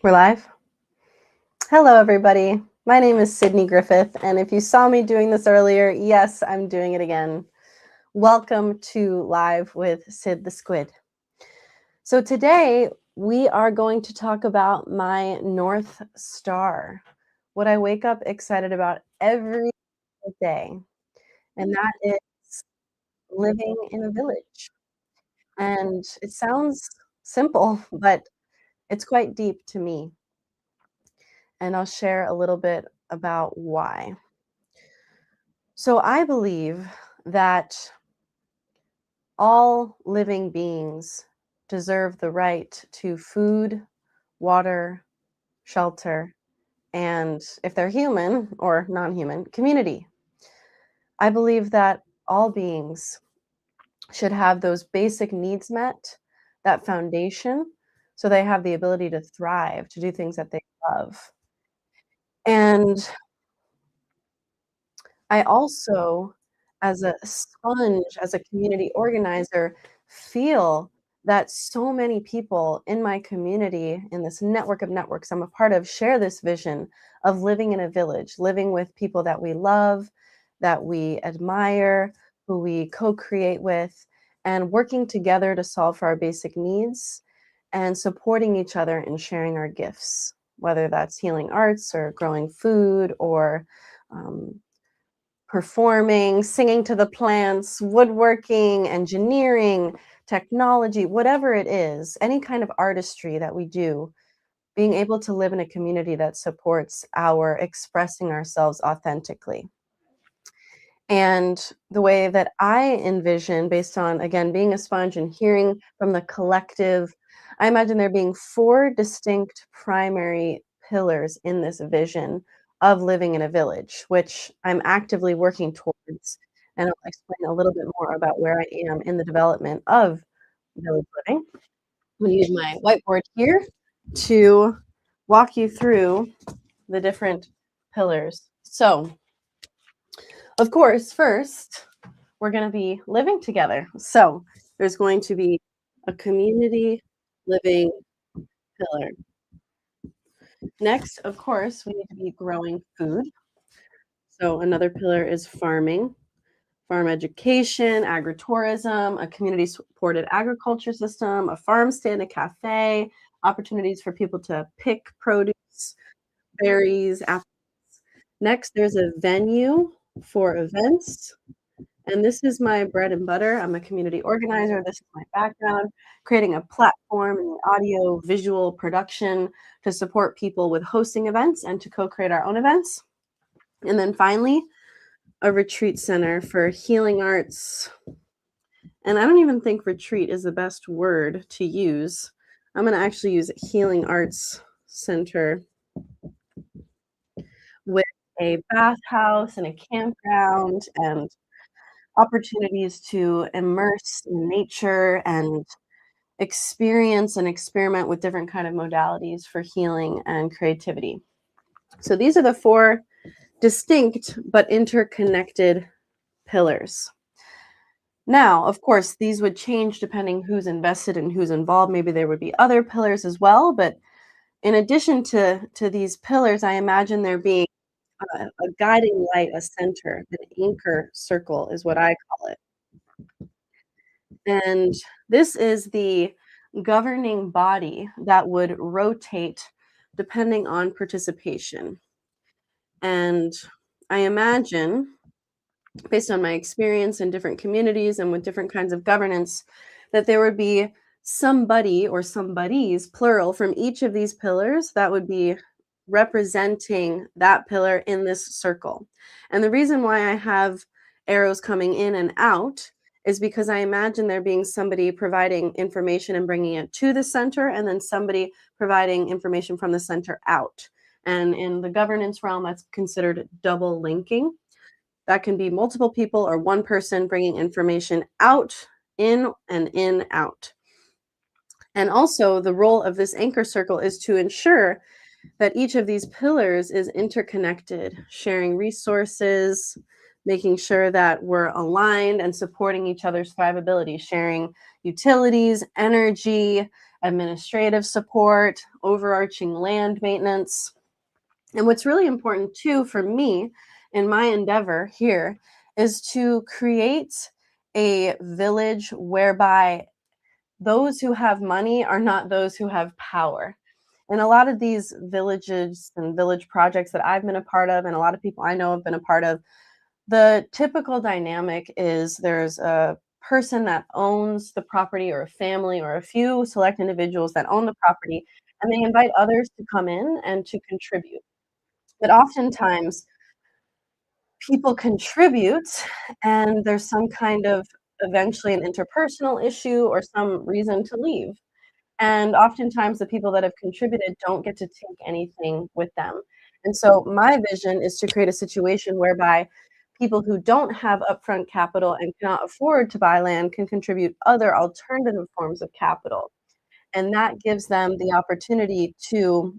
We're live. Hello, everybody. My name is Sydney Griffith, and if you saw me doing this earlier, yes, I'm doing it again. Welcome to Live with Sid the Squid. So today we are going to talk about my North Star, what I wake up excited about every day, and that is living in a village. And it sounds simple, but it's quite deep to me. And I'll share a little bit about why. So I believe that all living beings deserve the right to food, water, shelter, and if they're human or non-human, community. I believe that all beings should have those basic needs met, that foundation, so they have the ability to thrive, to do things that they love. And I also, as a sponge, as a community organizer, feel that so many people in my community, in this network of networks I'm a part of, share this vision of living in a village, living with people that we love, that we admire, who we co-create with, and working together to solve for our basic needs and supporting each other in sharing our gifts, whether that's healing arts or growing food or um, performing, singing to the plants, woodworking, engineering, technology, whatever it is, any kind of artistry that we do, being able to live in a community that supports our expressing ourselves authentically. And the way that I envision, based on, again, being a sponge and hearing from the collective, I imagine there being four distinct primary pillars in this vision of living in a village, which I'm actively working towards. And I'll explain a little bit more about where I am in the development of village living. I'm going to use my whiteboard here to walk you through the different pillars. So, of course, first, we're going to be living together. So there's going to be a community living pillar. Next, of course, we need to be growing food. So another pillar is farming, farm education, agritourism, a community supported agriculture system, a farm stand, a cafe, opportunities for people to pick produce, berries, apples. Next, there's a venue for events. And this is my bread and butter. I'm a community organizer. This is my background, creating a platform in audio visual production to support people with hosting events and to co-create our own events. And then finally, a retreat center for healing arts. And I don't even think retreat is the best word to use. I'm going to actually use healing arts center with a bathhouse and a campground and opportunities to immerse in nature and experience and experiment with different kind of modalities for healing and creativity. So these are the four distinct but interconnected pillars. Now, of course, these would change depending who's invested and who's involved. Maybe there would be other pillars as well, but in addition to these pillars, I imagine there being a guiding light, a center, an anchor circle is what I call it. And this is the governing body that would rotate depending on participation. And I imagine, based on my experience in different communities and with different kinds of governance, that there would be somebody or somebodies, plural, from each of these pillars that would be representing that pillar in this circle. And the reason why I have arrows coming in and out is because I imagine there being somebody providing information and bringing it to the center, and then somebody providing information from the center out. And in the governance realm, that's considered double linking. That can be multiple people or one person bringing information out, in, and in, out. And also, the role of this anchor circle is to ensure that each of these pillars is interconnected, sharing resources, making sure that we're aligned and supporting each other's thrivability, sharing utilities, energy, administrative support, overarching land maintenance. And what's really important too for me in my endeavor here is to create a village whereby those who have money are not those who have power. And a lot of these villages and village projects that I've been a part of, and a lot of people I know have been a part of, the typical dynamic is there's a person that owns the property, or a family, or a few select individuals that own the property, and they invite others to come in and to contribute. But oftentimes, people contribute, and there's some kind of eventually an interpersonal issue or some reason to leave. And oftentimes, the people that have contributed don't get to take anything with them. And so, my vision is to create a situation whereby people who don't have upfront capital and cannot afford to buy land can contribute other alternative forms of capital. And that gives them the opportunity to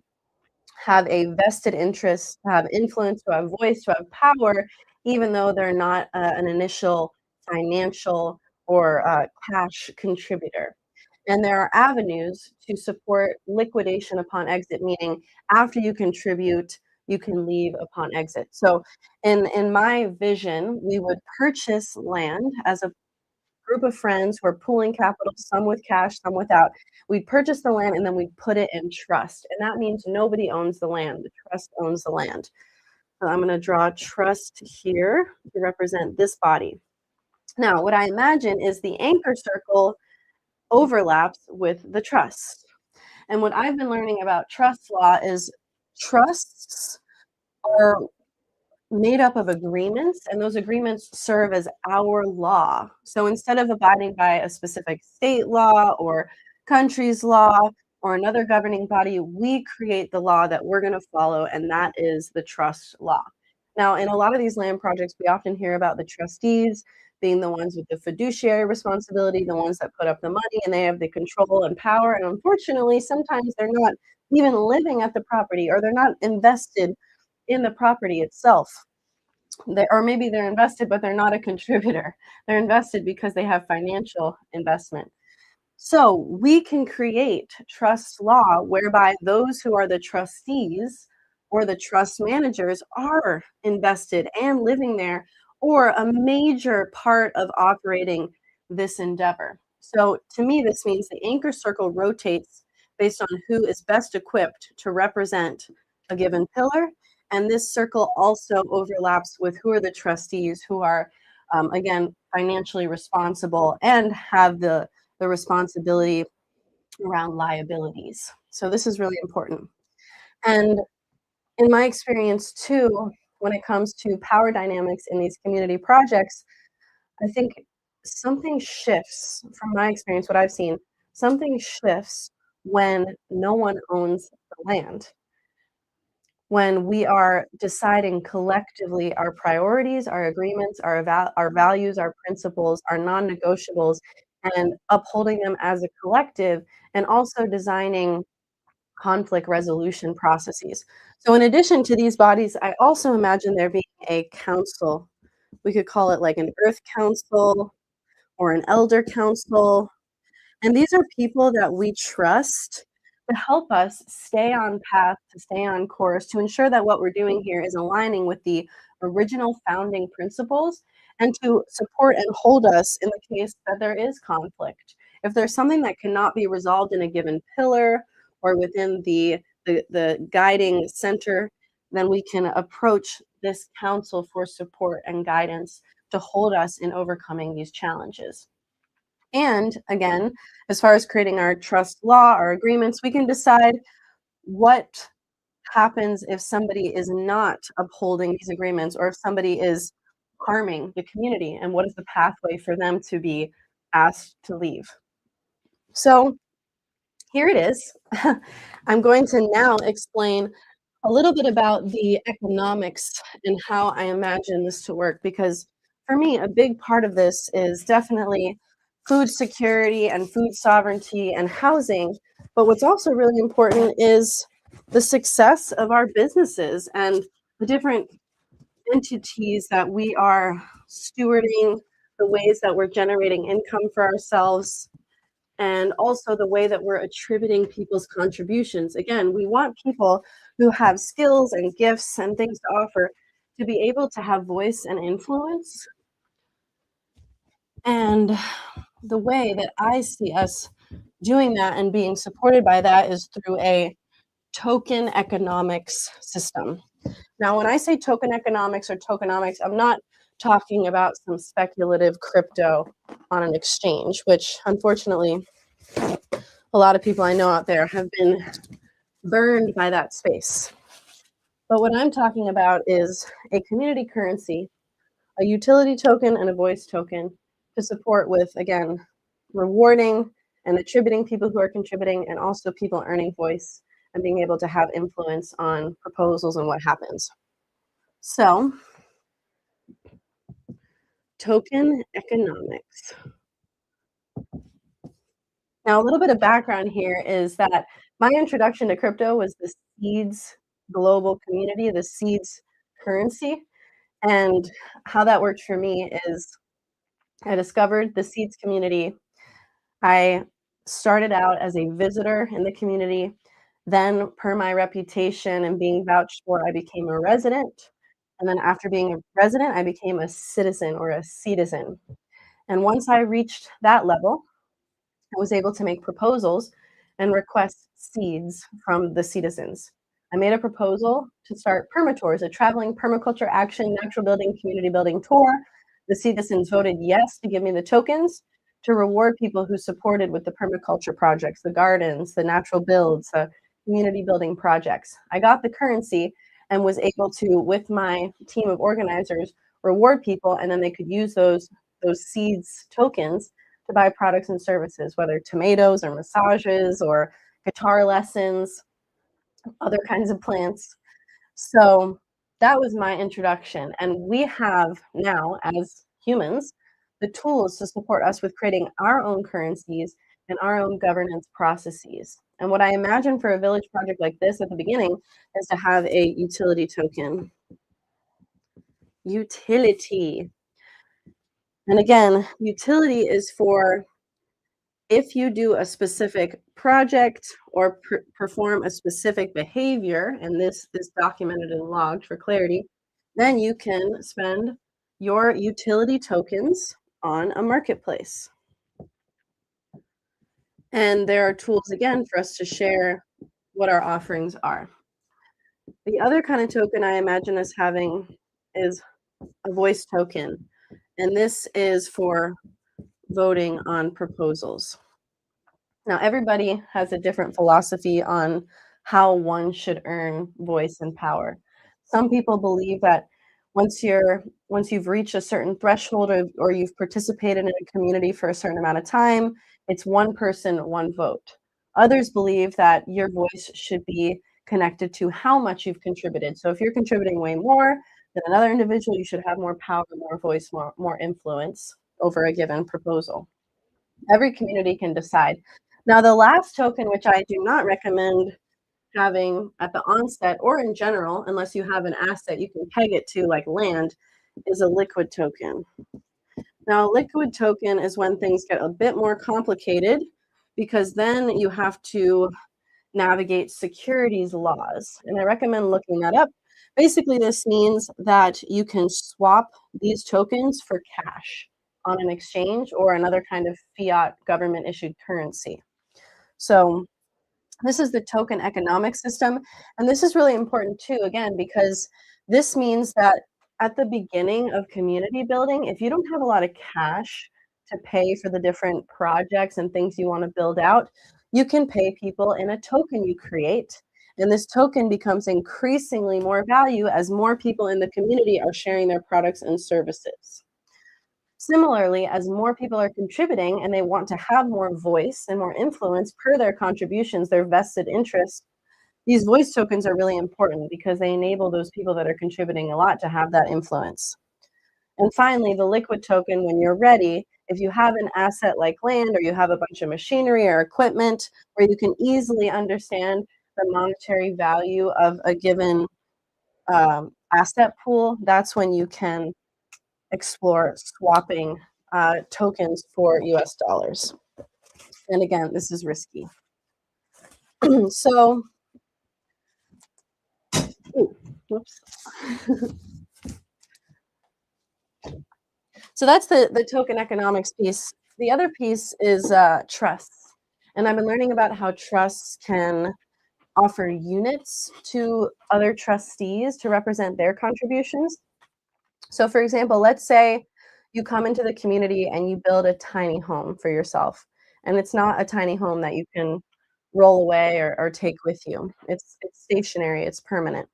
have a vested interest, to have influence, to have voice, to have power, even though they're not an initial financial or cash contributor. And there are avenues to support liquidation upon exit, meaning after you contribute, you can leave upon exit. So in my vision, we would purchase land as a group of friends who are pooling capital, some with cash, some without. We'd purchase the land and then we'd put it in trust. And that means nobody owns the land. The trust owns the land. So I'm going to draw trust here to represent this body. Now, what I imagine is the anchor circle overlaps with the trust. And what I've been learning about trust law is trusts are made up of agreements, and those agreements serve as our law. So instead of abiding by a specific state law or country's law or another governing body, we create the law that we're going to follow, and that is the trust law. Now, in a lot of these land projects, we often hear about the trustees being the ones with the fiduciary responsibility, the ones that put up the money, and they have the control and power. And unfortunately, sometimes they're not even living at the property, or they're not invested in the property itself. Or maybe they're invested, but they're not a contributor. They're invested because they have financial investment. So we can create trust law whereby those who are the trustees or the trust managers are invested and living there, or a major part of operating this endeavor. So to me, this means the anchor circle rotates based on who is best equipped to represent a given pillar. And this circle also overlaps with who are the trustees who are, again, financially responsible and have the responsibility around liabilities. So this is really important. And in my experience too, when it comes to power dynamics in these community projects, I think something shifts from my experience, what I've seen, something shifts when no one owns the land. When we are deciding collectively our priorities, our agreements, our values, our principles, our non-negotiables, and upholding them as a collective, and also designing conflict resolution processes. So in addition to these bodies, I also imagine there being a council. We could call it like an earth council or an elder council, and these are people that we trust to help us stay on path, to stay on course, to ensure that what we're doing here is aligning with the original founding principles, and to support and hold us in the case that there is conflict. If there's something that cannot be resolved in a given pillar or within the guiding center, then we can approach this council for support and guidance to hold us in overcoming these challenges. And again, as far as creating our trust law, our agreements, we can decide what happens if somebody is not upholding these agreements, or if somebody is harming the community, and what is the pathway for them to be asked to leave. So here it is. I'm going to now explain a little bit about the economics and how I imagine this to work, because for me, a big part of this is definitely food security and food sovereignty and housing. But what's also really important is the success of our businesses and the different entities that we are stewarding, the ways that we're generating income for ourselves. and also the way that we're attributing people's contributions. Again, we want people who have skills and gifts and things to offer to be able to have voice and influence. And the way that I see us doing that and being supported by that is through a token economics system. Now, when I say token economics or tokenomics, I'm not talking about some speculative crypto on an exchange, which unfortunately a lot of people I know out there have been burned by that space. But what I'm talking about is a community currency, a utility token, and a voice token to support with, again, rewarding and attributing people who are contributing, and also people earning voice and being able to have influence on proposals and what happens. So, token economics. Now, a little bit of background here is that my introduction to crypto was the Seeds global community, the Seeds currency. And how that worked for me is I discovered the Seeds community. I started out as a visitor in the community. Then, per my reputation and being vouched for, I became a resident. And then, after being a resident, I became a citizen or a citizen. And once I reached that level, I was able to make proposals and request seeds from the citizens. I made a proposal to start permatours, a traveling permaculture action, natural building, community building tour. The citizens voted yes to give me the tokens to reward people who supported with the permaculture projects, the gardens, the natural builds, the community building projects. I got the currency and was able to, with my team of organizers, reward people, and then they could use those seeds tokens to buy products and services, whether tomatoes or massages or guitar lessons, other kinds of plants. So that was my introduction. And we have now, as humans, the tools to support us with creating our own currencies and our own governance processes. And what I imagine for a village project like this at the beginning is to have a utility token. Utility. And again, utility is for if you do a specific project or perform a specific behavior, and this is documented and logged for clarity, then you can spend your utility tokens on a marketplace. And there are tools, again, for us to share what our offerings are. The other kind of token I imagine us having is a voice token, and this is for voting on proposals. Now, everybody has a different philosophy on how one should earn voice and power. Some people believe that once you've reached a certain threshold or you've participated in a community for a certain amount of time, it's one person, one vote. Others believe that your voice should be connected to how much you've contributed. So if you're contributing way more than another individual, you should have more power, more voice, more influence over a given proposal. Every community can decide. Now, the last token, which I do not recommend having at the onset or in general, unless you have an asset you can peg it to, like land, is a liquid token. Now, a liquid token is when things get a bit more complicated because then you have to navigate securities laws. And I recommend looking that up. Basically, this means that you can swap these tokens for cash on an exchange or another kind of fiat government issued currency. So this is the token economic system. And this is really important too, again, because this means that at the beginning of community building, if you don't have a lot of cash to pay for the different projects and things you want to build out, you can pay people in a token you create. And this token becomes increasingly more value as more people in the community are sharing their products and services. Similarly, as more people are contributing and they want to have more voice and more influence per their contributions, their vested interest, these voice tokens are really important because they enable those people that are contributing a lot to have that influence. And finally, the liquid token, when you're ready, if you have an asset like land or you have a bunch of machinery or equipment where you can easily understand the monetary value of a given asset pool, that's when you can explore swapping tokens for US dollars. And again, this is risky. So, ooh, whoops. So that's the token economics piece. The other piece is trusts. And I've been learning about how trusts can offer units to other trustees to represent their contributions. So, for example, let's say you come into the community and you build a tiny home for yourself, and it's not a tiny home that you can roll away or take with you. It's stationary, it's permanent.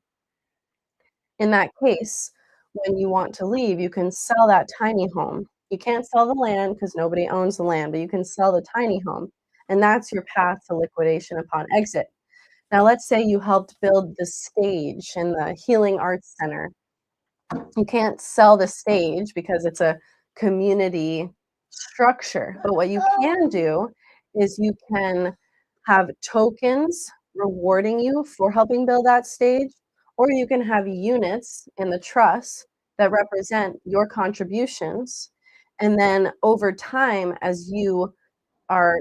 In that case, when you want to leave, you can sell that tiny home. You can't sell the land because nobody owns the land, but you can sell the tiny home, and that's your path to liquidation upon exit. Now, let's say you helped build the stage in the Healing Arts Center. You can't sell the stage because it's a community structure, but what you can do is you can have tokens rewarding you for helping build that stage, or you can have units in the trust that represent your contributions, and then over time, are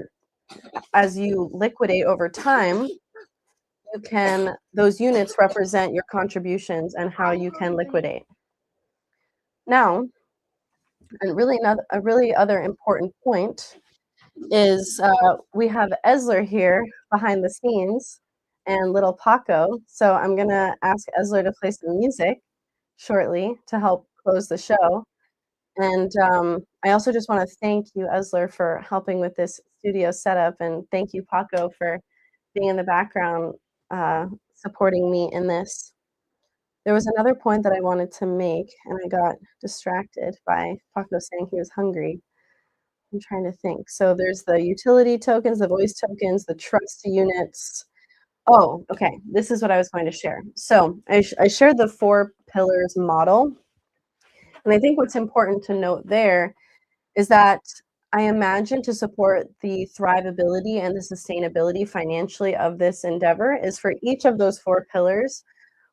as you liquidate over time, you can those units represent your contributions and how you can liquidate. Now, and really another a really other important point is, we have Esler here behind the scenes and little Paco, so I'm gonna ask Esler to play some music shortly to help close the show, and, I also just wanna thank you, Esler, for helping with this studio setup, and thank you, Paco, for being in the background, supporting me in this. There was another point that I wanted to make, and I got distracted by Paco saying he was hungry. I'm trying to think. So there's the utility tokens, the voice tokens, the trust units. Oh, okay. This is what I was going to share. So I shared the 4 pillars model, and I think what's important to note there is that I imagine to support the thrivability and the sustainability financially of this endeavor is for each of those 4 pillars,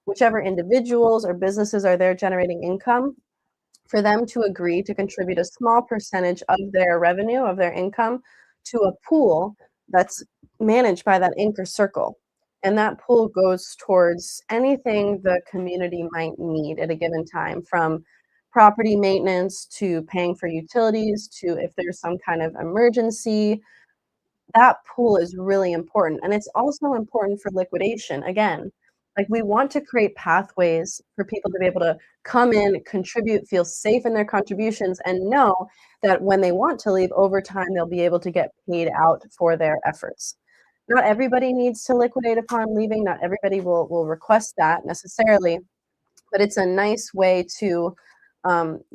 whichever individuals or businesses are there generating income, for them to agree to contribute a small percentage of their revenue, of their income, to a pool that's managed by that anchor circle. And that pool goes towards anything the community might need at a given time, from property maintenance to paying for utilities to if there's some kind of emergency. That pool is really important, and it's also important for liquidation. Again, like, we want to create pathways for people to be able to come in, contribute, feel safe in their contributions, and know that when they want to leave, over time, they'll be able to get paid out for their efforts. Not everybody needs to liquidate upon leaving, not everybody will request that necessarily, but it's a nice way to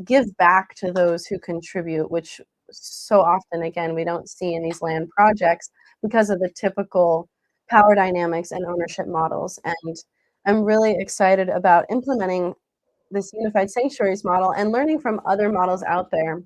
give back to those who contribute, which so often, again, we don't see in these land projects because of the typical power dynamics and ownership models. And I'm really excited about implementing this unified sanctuaries model and learning from other models out there.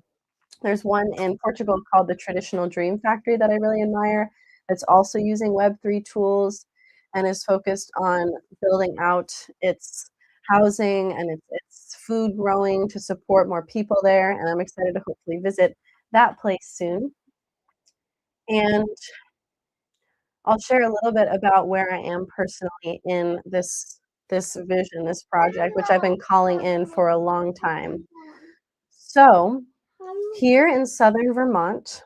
There's one in Portugal called the Traditional Dream Factory that I really admire. It's also using Web3 tools and is focused on building out its housing and its food growing to support more people there. And I'm excited to hopefully visit that place soon. And I'll share a little bit about where I am personally in this vision, this project, which I've been calling in for a long time. So, here in Southern Vermont,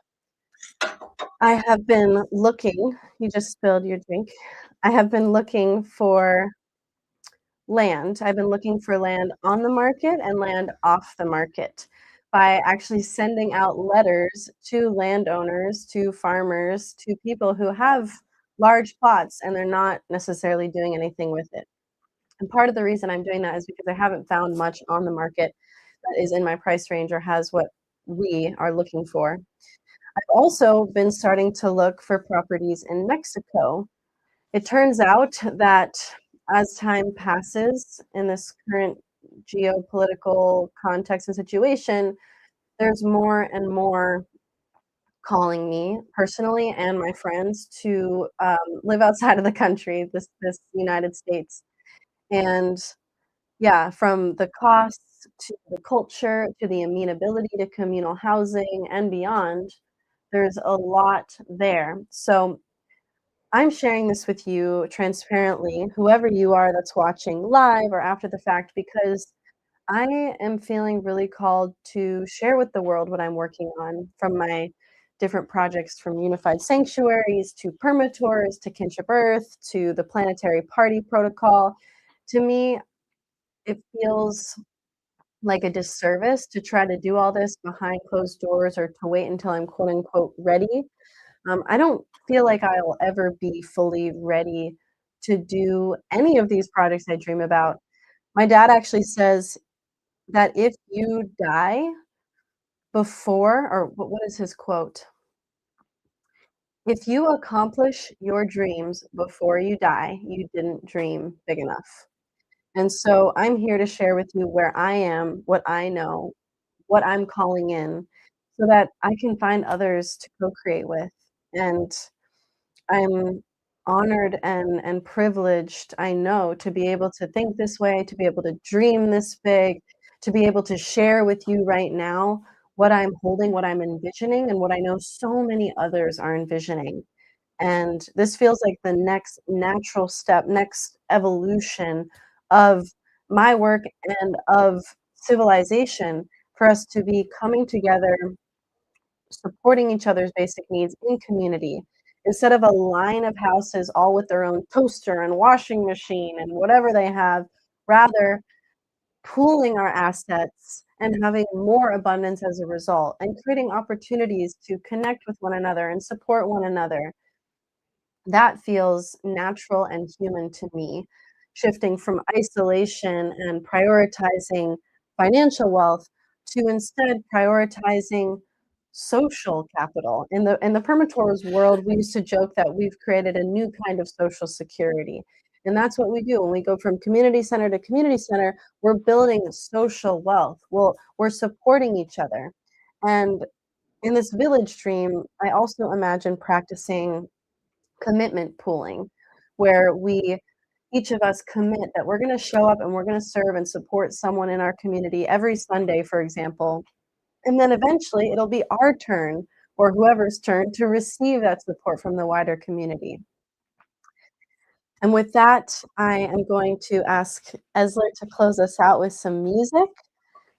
I have been looking you just spilled your drink. I have been looking for land. I've been looking for land on the market and land off the market by actually sending out letters to landowners, to farmers, to people who have large plots and they're not necessarily doing anything with it. And part of the reason I'm doing that is because I haven't found much on the market that is in my price range or has what we are looking for. I've also been starting to look for properties in Mexico. It turns out that as time passes in this current geopolitical context and situation, there's more and more calling me personally and my friends to live outside of the country, this United States. And yeah, from the costs to the culture to the amenability to communal housing and beyond, There's a lot there. So I'm sharing this with you transparently, whoever you are that's watching live or after the fact, because I am feeling really called to share with the world what I'm working on from my different projects, from Unified Sanctuaries to permatours to Kinship Earth to the Planetary Party Protocol. To me, it feels like a disservice to try to do all this behind closed doors or to wait until I'm quote unquote ready. I don't feel like I'll ever be fully ready to do any of these projects I dream about. My dad actually says that if you die before, or what is his quote? If you accomplish your dreams before you die, you didn't dream big enough. And so I'm here to share with you where I am, what I know, what I'm calling in, so that I can find others to co-create with. And I'm honored and privileged, I know, to be able to think this way, to be able to dream this big, to be able to share with you right now what I'm holding, what I'm envisioning, and what I know so many others are envisioning. And this feels like the next natural step, next evolution of my work and of civilization for us to be coming together, supporting each other's basic needs in community instead of a line of houses all with their own toaster and washing machine and whatever they have, rather pooling our assets and having more abundance as a result and creating opportunities to connect with one another and support one another. That feels natural and human to me, shifting from isolation and prioritizing financial wealth to instead prioritizing social capital. In the permatours world, we used to joke that we've created a new kind of social security. And that's what we do. When we go from community center to community center, we're building social wealth. Well, we're supporting each other. And in this village dream, I also imagine practicing commitment pooling, where we each of us commit that we're going to show up and we're going to serve and support someone in our community every Sunday, for example. And then eventually it'll be our turn or whoever's turn to receive that support from the wider community. And with that, I am going to ask Esler to close us out with some music.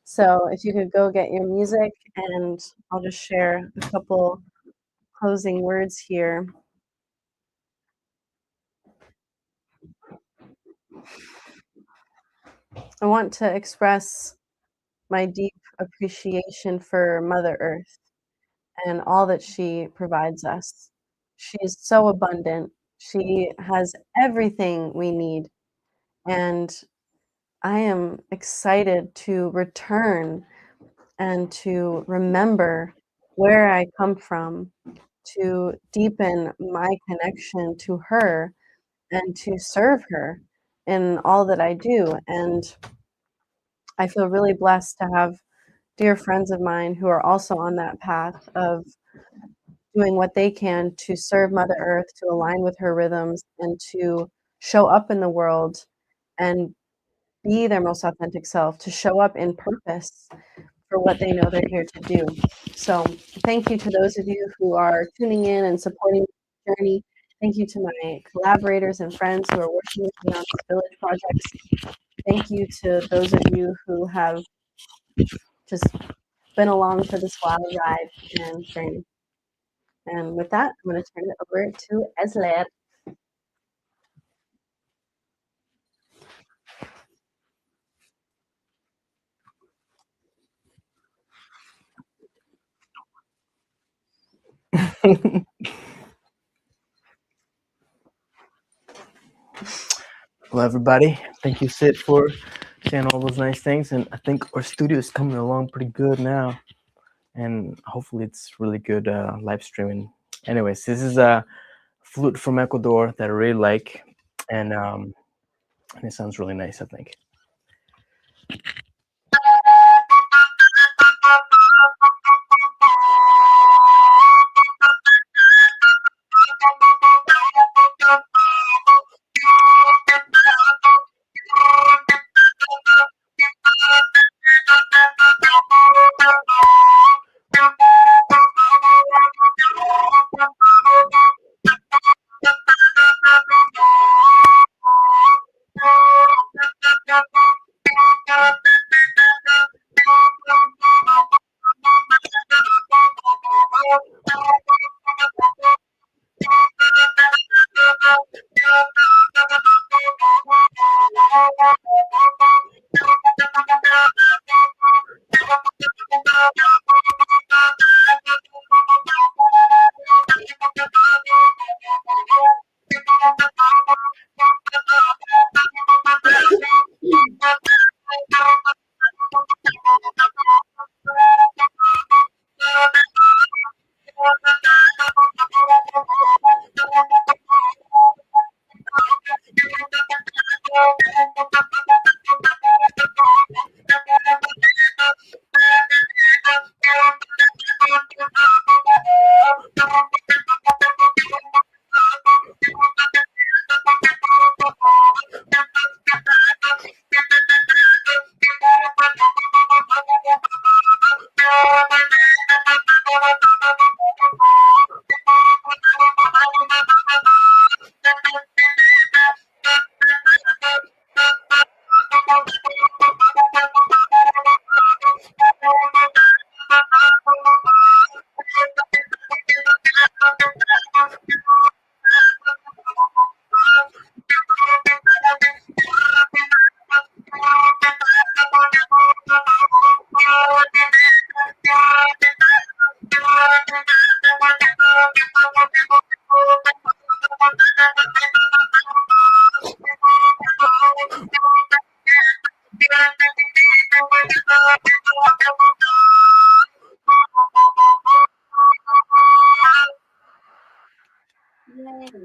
So if you could go get your music, and I'll just share a couple closing words here. I want to express my deep appreciation for Mother Earth and all that she provides us. She's so abundant. She has everything we need. And I am excited to return and to remember where I come from, to deepen my connection to her and to serve her in all that I do. And I feel really blessed to have dear friends of mine who are also on that path of doing what they can to serve Mother Earth, to align with her rhythms, and to show up in the world and be their most authentic self, to show up in purpose for what they know they're here to do. So thank you to those of you who are tuning in and supporting the journey. Thank you to my collaborators and friends who are working with me on these village projects. Thank you to those of you who have just been along for this wild ride and journey. And with that, I'm going to turn it over to Esler. Hello, everybody. Thank you, Sid, for saying all those nice things. And I think our studio is coming along pretty good now. And hopefully it's really good live streaming. Anyways, this is a flute from Ecuador that I really like. And it sounds really nice, I think.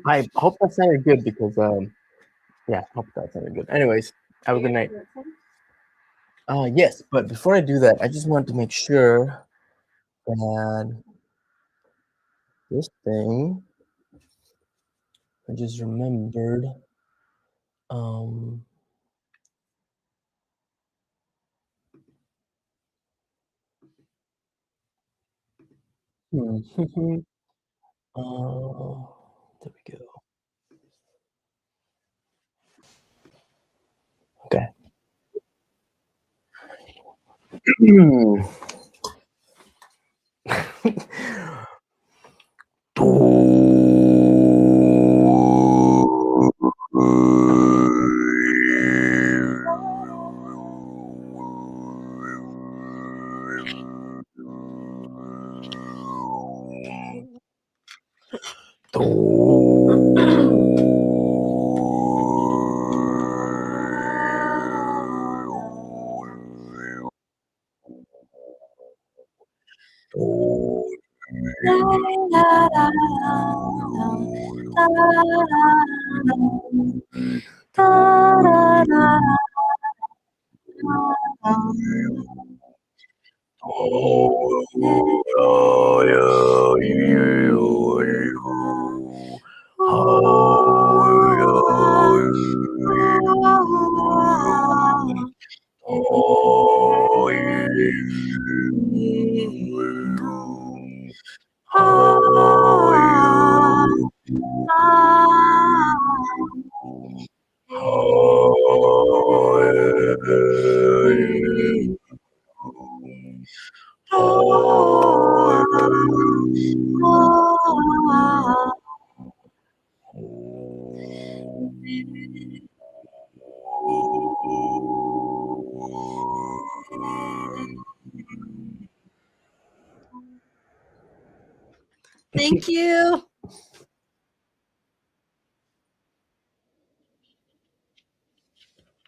I hope that sounded good because yeah, hope that sounded good. Anyways, have a good night. Yes, but before I do that, I just want to make sure that this thing I just remembered. Um, there we go. Okay. Thank you.